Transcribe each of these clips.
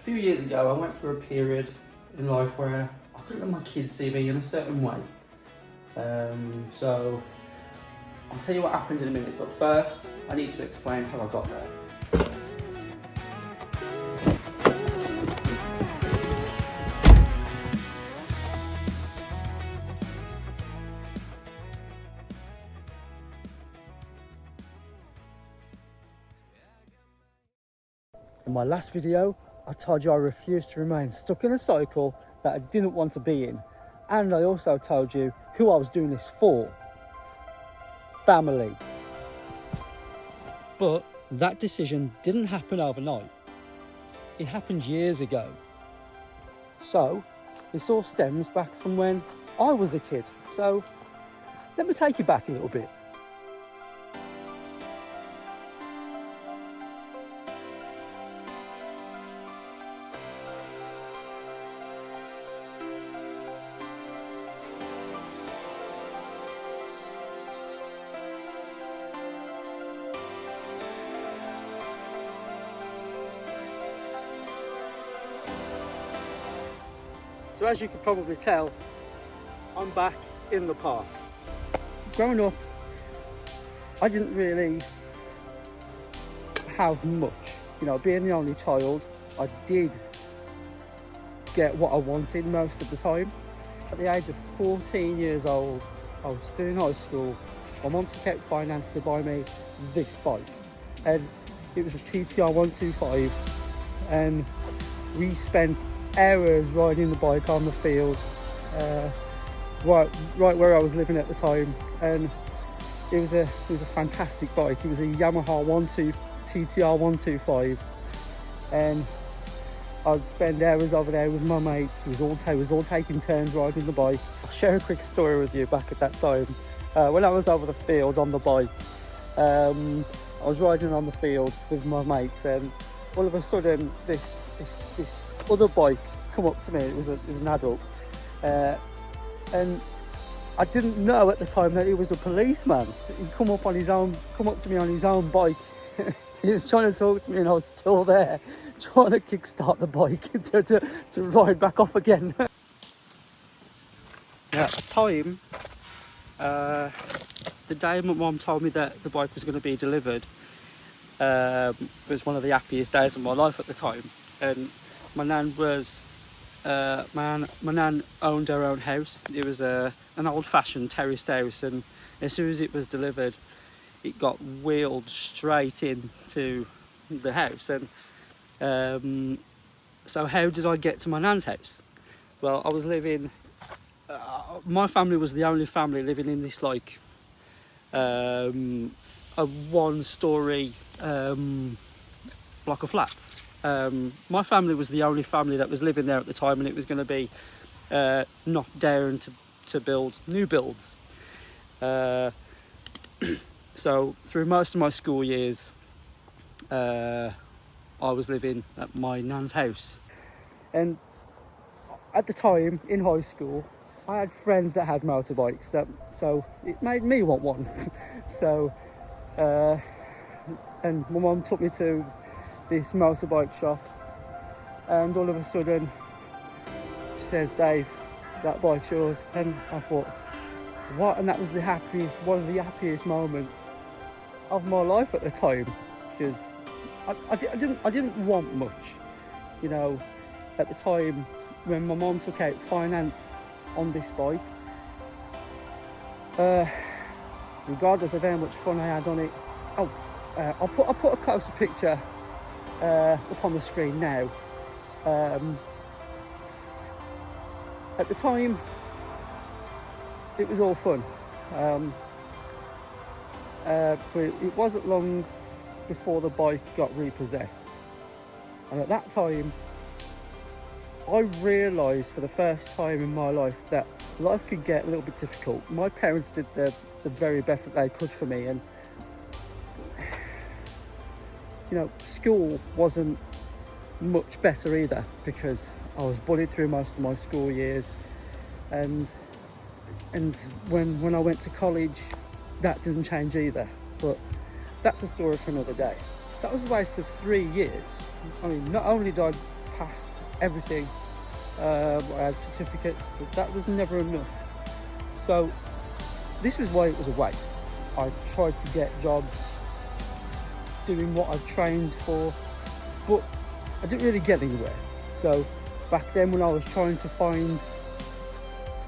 few years ago, I went through a period in life where I couldn't let my kids see me in a certain way. So I'll tell you what happened in a minute, but first I need to explain how I got there. In my last video, I told you I refused to remain stuck in a cycle that I didn't want to be in. And I also told you who I was doing this for. Family. But that decision didn't happen overnight. It happened years ago. So, this all stems back from when I was a kid. So, let me take you back a little bit. So as you can probably tell, I'm back in the park. Growing up, I didn't really have much. You know, being the only child, I did get what I wanted most of the time. At the age of 14 years old, I was still in high school. My mum took out finance to buy me this bike. And it was a TTR 125. And we spent hours riding the bike on the field, right where I was living at the time, and it was a fantastic bike. It was a Yamaha TTR 125, and I'd spend hours over there with my mates. It was all taking turns riding the bike. I'll share a quick story with you back at that time. When I was over the field on the bike, I was riding on the field with my mates, and all of a sudden this other bike come up to me. It was an adult, and I didn't know at the time that he was a policeman. He come up to me on his own bike. He was trying to talk to me, and I was still there trying to kickstart the bike to ride back off again. Now, at the time, the day my mum told me that the bike was going to be delivered, was one of the happiest days of my life at the time. And my nan owned her own house. It was an old-fashioned terraced house, and as soon as it was delivered, it got wheeled straight into the house. And so how did I get to my nan's house? Well, I was living, my family was the only family living in this like a one-story block of flats. My family was the only family that was living there at the time, and it was going to be knocked down to build new builds. So through most of my school years, I was living at my nan's house. And at the time in high school, I had friends that had motorbikes, so it made me want one. So, and my mum took me to this motorbike shop, and all of a sudden she says, "Dave, that bike's yours." And I thought, what? And that was one of the happiest moments of my life at the time, because I didn't want much, you know. At the time when my mum took out finance on this bike, regardless of how much fun I had on it, I'll put a closer picture up on the screen now. At the time, it was all fun, but it wasn't long before the bike got repossessed. And at that time, I realised for the first time in my life that life could get a little bit difficult. My parents did the very best that they could for me, and you know, school wasn't much better either, because I was bullied through most of my school years, and when I went to college, that didn't change either. But that's a story for another day. That was a waste of 3 years. I mean, not only did I pass everything. I had certificates, but that was never enough. So this was why it was a waste. I tried to get jobs doing what I trained for, but I didn't really get anywhere. So back then, when I was trying to find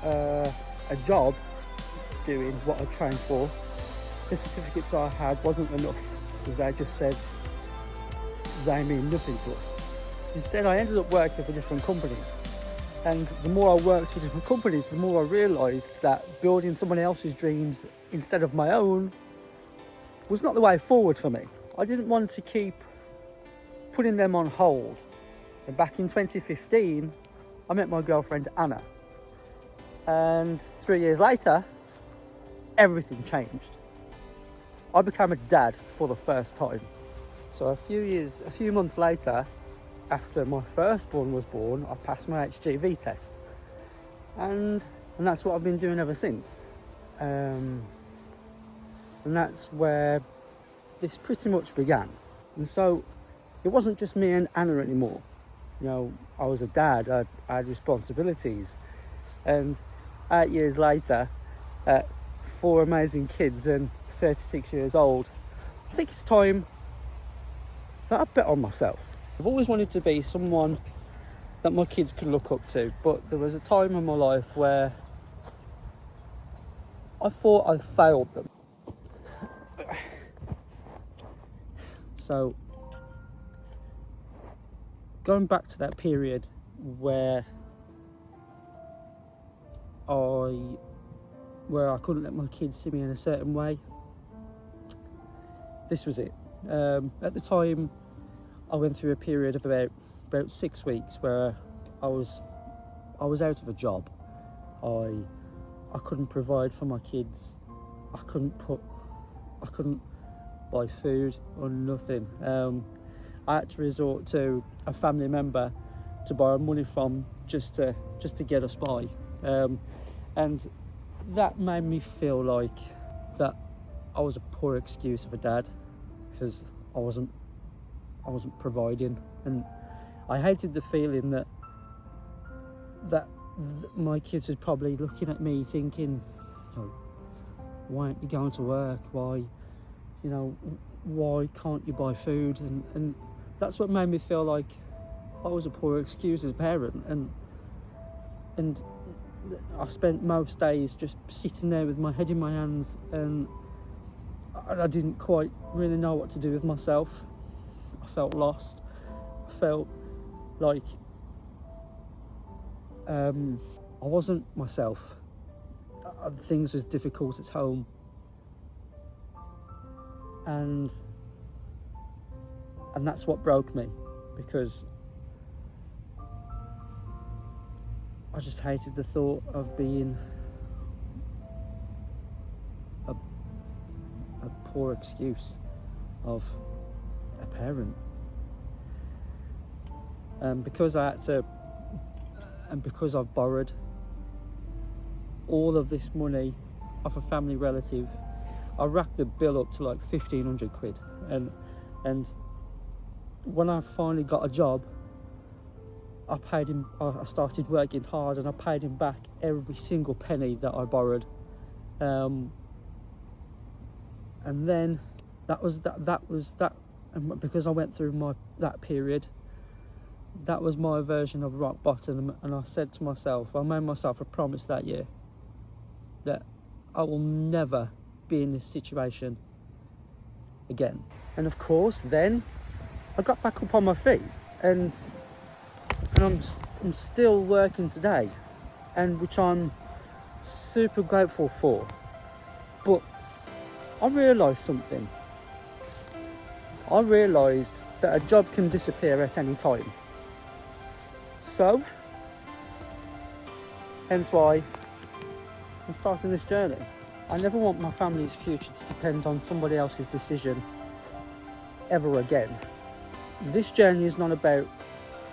a job doing what I trained for, the certificates I had wasn't enough, because they just said they mean nothing to us. Instead, I ended up working for different companies, and the more I worked for different companies, the more I realised that building someone else's dreams instead of my own was not the way forward for me. I didn't want to keep putting them on hold. And back in 2015, I met my girlfriend Anna, and 3 years later, everything changed. I became a dad for the first time. So a few months later, after my firstborn was born, I passed my HGV test, and that's what I've been doing ever since. And that's where this pretty much began. And so it wasn't just me and Anna anymore. You know, I was a dad, I had responsibilities, and 8 years later, 4 amazing kids and 36 years old, I think it's time that I bet on myself. I've always wanted to be someone that my kids could look up to, but there was a time in my life where I thought I failed them. So, going back to that period where I couldn't let my kids see me in a certain way, this was it. At the time, I went through a period of about 6 weeks where I was out of a job. I couldn't provide for my kids. I couldn't buy food or nothing. I had to resort to a family member to borrow money from just to get us by, and that made me feel like that I was a poor excuse of a dad, because I wasn't providing, and I hated the feeling that my kids was probably looking at me thinking, oh, why aren't you going to work? Why can't you buy food? And that's what made me feel like I was a poor excuse as a parent, and I spent most days just sitting there with my head in my hands, and I didn't quite really know what to do with myself. I felt lost. I felt like I wasn't myself. Things was difficult at home, and that's what broke me, because I just hated the thought of being a poor excuse of a parent. Because I had to, and because I've borrowed all of this money off a family relative, I racked the bill up to like 1,500 quid. And when I finally got a job, I started working hard, and I paid him back every single penny that I borrowed. And then that was that, and because I went through that period, that was my version of rock bottom. And I said to myself, I made myself a promise that year that I will never be in this situation again. And of course, then I got back up on my feet, and I'm still working today, and which I'm super grateful for. But I realised something. I realised that a job can disappear at any time. So, hence why I'm starting this journey. I never want my family's future to depend on somebody else's decision ever again. This journey is not about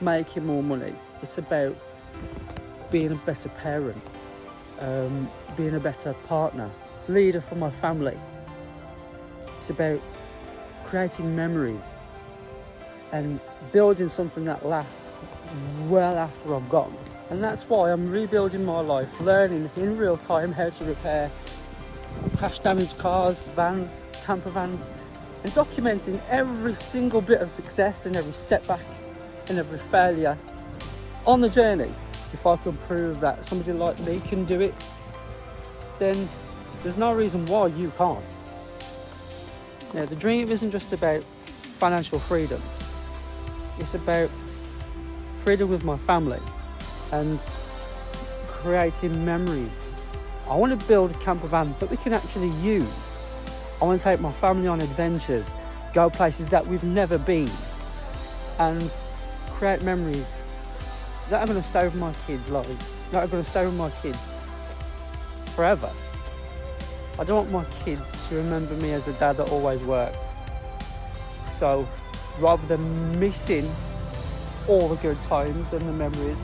making more money. It's about being a better parent, being a better partner, leader for my family. It's about creating memories and building something that lasts well after I'm gone. And that's why I'm rebuilding my life, learning in real time how to repair crash damaged cars, vans, camper vans, and documenting every single bit of success and every setback and every failure on the journey. If I can prove that somebody like me can do it, then there's no reason why you can't. Now, the dream isn't just about financial freedom. It's about freedom with my family and creating memories. I want to build a camper van that we can actually use. I want to take my family on adventures, go places that we've never been, and create memories that are going to stay with my kids, that are going to stay with my kids forever. I don't want my kids to remember me as a dad that always worked. So rather than missing all the good times and the memories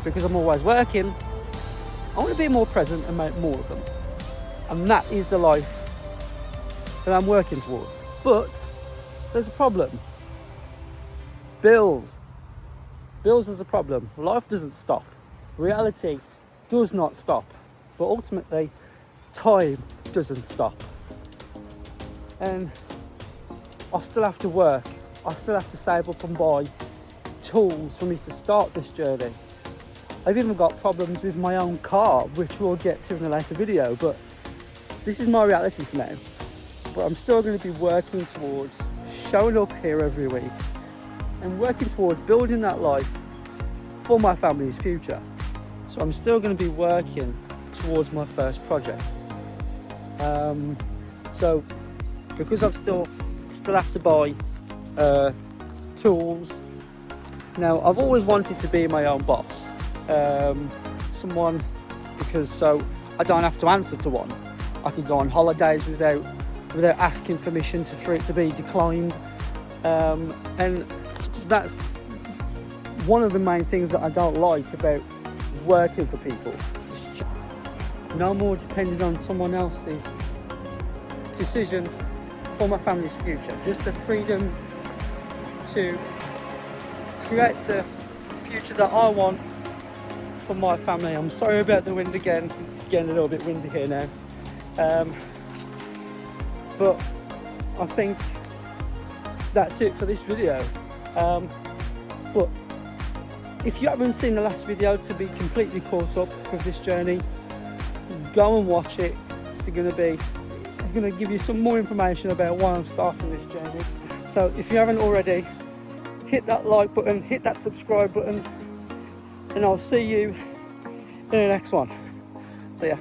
because I'm always working, I want to be more present and make more of them. And that is the life that I'm working towards. But there's a problem. Bills. Bills is a problem. Life doesn't stop. Reality does not stop. But ultimately, time doesn't stop. And I still have to work. I still have to save up and buy tools for me to start this journey. I've even got problems with my own car, which we'll get to in a later video, but this is my reality for now. But I'm still going to be working towards showing up here every week and working towards building that life for my family's future. So I'm still going to be working towards my first project. So because I've still have to buy tools. Now, I've always wanted to be my own boss. Someone, because so I don't have to answer to one. I can go on holidays without asking permission for it to be declined. And that's one of the main things that I don't like about working for people. No more depending on someone else's decision for my family's future. Just the freedom to create the future that I want for my family. I'm sorry about the wind again. It's getting a little bit windy here now. But I think that's it for this video. But if you haven't seen the last video to be completely caught up with this journey, go and watch it. It's going to give you some more information about why I'm starting this journey. So if you haven't already, hit that like button, hit that subscribe button, and I'll see you in the next one. See ya.